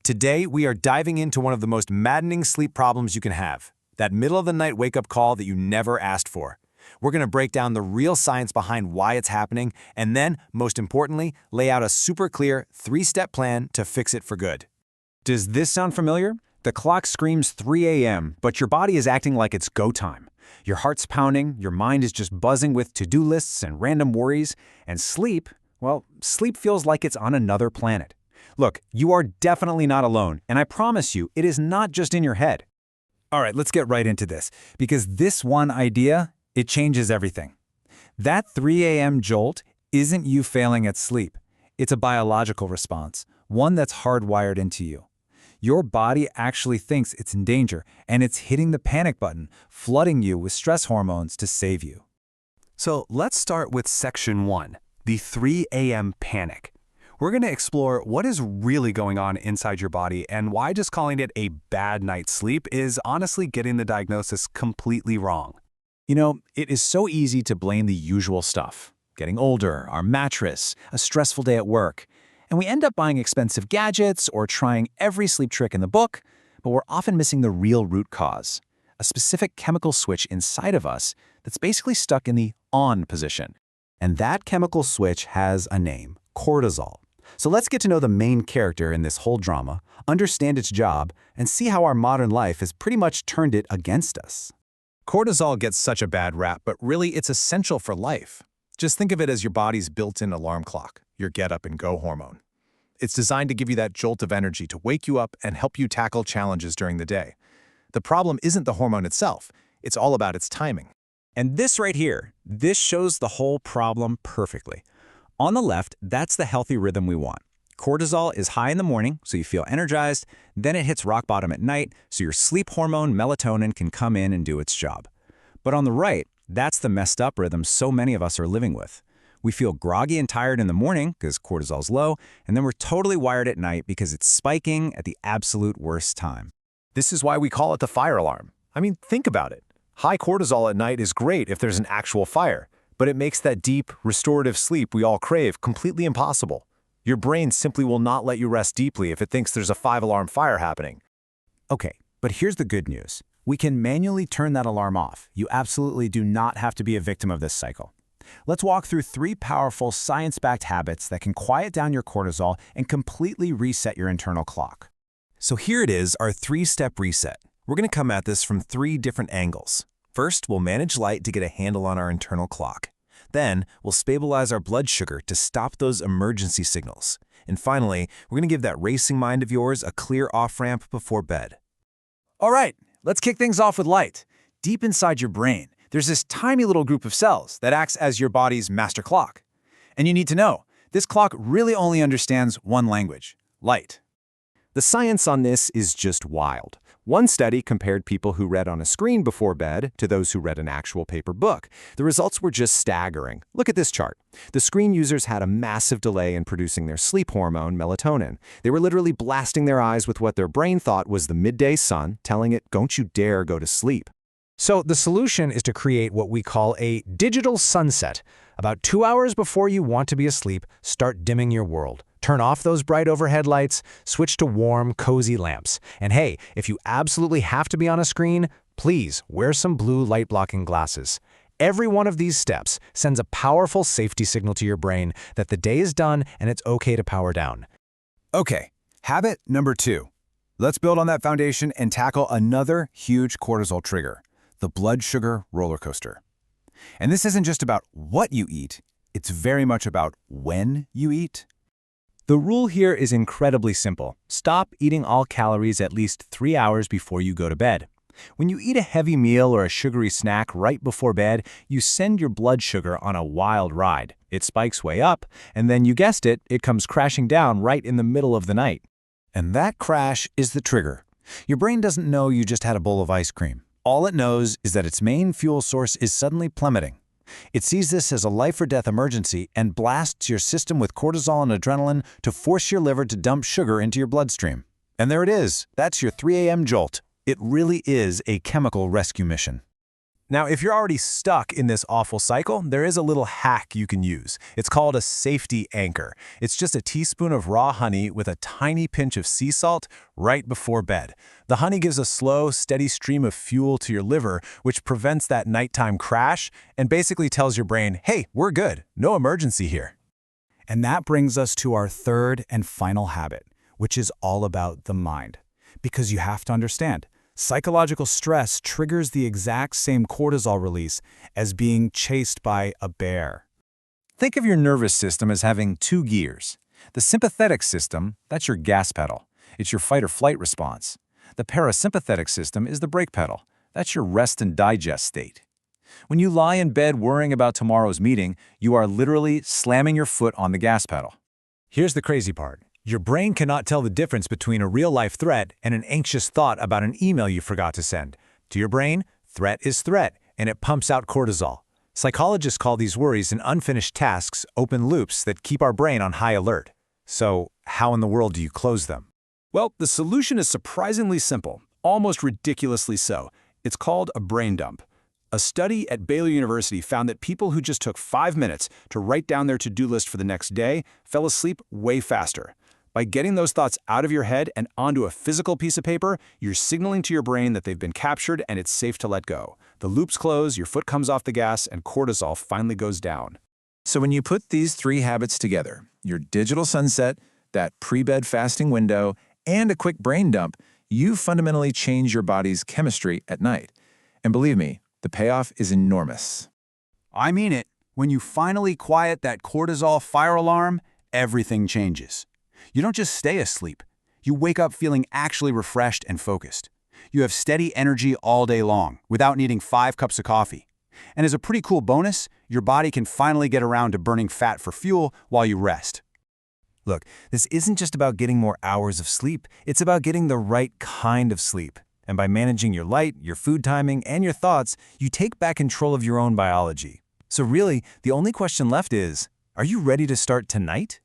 Today, we are diving into one of the most maddening sleep problems you can have, that middle-of-the-night wake-up call that you never asked for. We're going to break down the real science behind why it's happening, and then, most importantly, lay out a super clear, 3-step plan to fix it for good. Does this sound familiar? The clock screams 3 a.m., but your body is acting like it's go time. Your heart's pounding, your mind is just buzzing with to-do lists and random worries, and sleep, well, sleep feels like it's on another planet. Look, you are definitely not alone, and I promise you, it is not just in your head. All right, let's get right into this, because this one idea, it changes everything. That 3 a.m. jolt isn't you failing at sleep. It's a biological response, one that's hardwired into you. Your body actually thinks it's in danger, and it's hitting the panic button, flooding you with stress hormones to save you. So let's start with section 1, the 3 a.m. panic. We're going to explore what is really going on inside your body and why just calling it a bad night's sleep is honestly getting the diagnosis completely wrong. You know, it is so easy to blame the usual stuff. Getting older, our mattress, a stressful day at work. And we end up buying expensive gadgets or trying every sleep trick in the book, but we're often missing the real root cause, a specific chemical switch inside of us that's basically stuck in the on position. And that chemical switch has a name, cortisol. So let's get to know the main character in this whole drama, understand its job, and see how our modern life has pretty much turned it against us. Cortisol gets such a bad rap, but really it's essential for life. Just think of it as your body's built-in alarm clock, your get-up-and-go hormone. It's designed to give you that jolt of energy to wake you up and help you tackle challenges during the day. The problem isn't the hormone itself, it's all about its timing. And this right here, this shows the whole problem perfectly. On the left, that's the healthy rhythm we want. Cortisol is high in the morning, so you feel energized, then it hits rock bottom at night, so your sleep hormone melatonin can come in and do its job. But on the right, that's the messed up rhythm so many of us are living with. We feel groggy and tired in the morning because cortisol's low, and then we're totally wired at night because it's spiking at the absolute worst time. This is why we call it the fire alarm. I mean, think about it. High cortisol at night is great if there's an actual fire, but it makes that deep, restorative sleep we all crave completely impossible. Your brain simply will not let you rest deeply if it thinks there's a 5-alarm fire happening. Okay, but here's the good news. We can manually turn that alarm off. You absolutely do not have to be a victim of this cycle. Let's walk through 3 powerful science-backed habits that can quiet down your cortisol and completely reset your internal clock. So here it is, our 3-step reset. We're going to come at this from 3 different angles. First, we'll manage light to get a handle on our internal clock. Then, we'll stabilize our blood sugar to stop those emergency signals. And finally, we're going to give that racing mind of yours a clear off-ramp before bed. All right, let's kick things off with light. Deep inside your brain, there's this tiny little group of cells that acts as your body's master clock. And you need to know, this clock really only understands one language, light. The science on this is just wild. One study compared people who read on a screen before bed to those who read an actual paper book. The results were just staggering. Look at this chart. The screen users had a massive delay in producing their sleep hormone, melatonin. They were literally blasting their eyes with what their brain thought was the midday sun, telling it, "Don't you dare go to sleep." So the solution is to create what we call a digital sunset. About 2 hours before you want to be asleep, start dimming your world. Turn off those bright overhead lights, switch to warm, cozy lamps. And hey, if you absolutely have to be on a screen, please wear some blue light-blocking glasses. Every one of these steps sends a powerful safety signal to your brain that the day is done and it's okay to power down. Okay, habit number 2. Let's build on that foundation and tackle another huge cortisol trigger, the blood sugar roller coaster. And this isn't just about what you eat, it's very much about when you eat. The rule here is incredibly simple. Stop eating all calories at least 3 hours before you go to bed. When you eat a heavy meal or a sugary snack right before bed, you send your blood sugar on a wild ride. It spikes way up, and then you guessed it, it comes crashing down right in the middle of the night. And that crash is the trigger. Your brain doesn't know you just had a bowl of ice cream. All it knows is that its main fuel source is suddenly plummeting. It sees this as a life-or-death emergency and blasts your system with cortisol and adrenaline to force your liver to dump sugar into your bloodstream. And there it is. That's your 3 a.m. jolt. It really is a chemical rescue mission. Now, if you're already stuck in this awful cycle, there is a little hack you can use. It's called a safety anchor. It's just a teaspoon of raw honey with a tiny pinch of sea salt right before bed. The honey gives a slow, steady stream of fuel to your liver, which prevents that nighttime crash and basically tells your brain, hey, we're good, no emergency here. And that brings us to our third and final habit, which is all about the mind. Because you have to understand, psychological stress triggers the exact same cortisol release as being chased by a bear. Think of your nervous system as having two gears. The sympathetic system, that's your gas pedal. It's your fight or flight response. The parasympathetic system is the brake pedal. That's your rest and digest state. When you lie in bed worrying about tomorrow's meeting, you are literally slamming your foot on the gas pedal. Here's the crazy part. Your brain cannot tell the difference between a real-life threat and an anxious thought about an email you forgot to send. To your brain, threat is threat, and it pumps out cortisol. Psychologists call these worries and unfinished tasks open loops that keep our brain on high alert. So, how in the world do you close them? Well, the solution is surprisingly simple, almost ridiculously so. It's called a brain dump. A study at Baylor University found that people who just took 5 minutes to write down their to-do list for the next day fell asleep way faster. By getting those thoughts out of your head and onto a physical piece of paper, you're signaling to your brain that they've been captured and it's safe to let go. The loops close, your foot comes off the gas, and cortisol finally goes down. So when you put these 3 habits together, your digital sunset, that pre-bed fasting window, and a quick brain dump, you fundamentally change your body's chemistry at night. And believe me, the payoff is enormous. I mean it. When you finally quiet that cortisol fire alarm, everything changes. You don't just stay asleep. You wake up feeling actually refreshed and focused. You have steady energy all day long without needing 5 cups of coffee. And as a pretty cool bonus, your body can finally get around to burning fat for fuel while you rest. Look, this isn't just about getting more hours of sleep. It's about getting the right kind of sleep. And by managing your light, your food timing, and your thoughts, you take back control of your own biology. So really, the only question left is, are you ready to start tonight?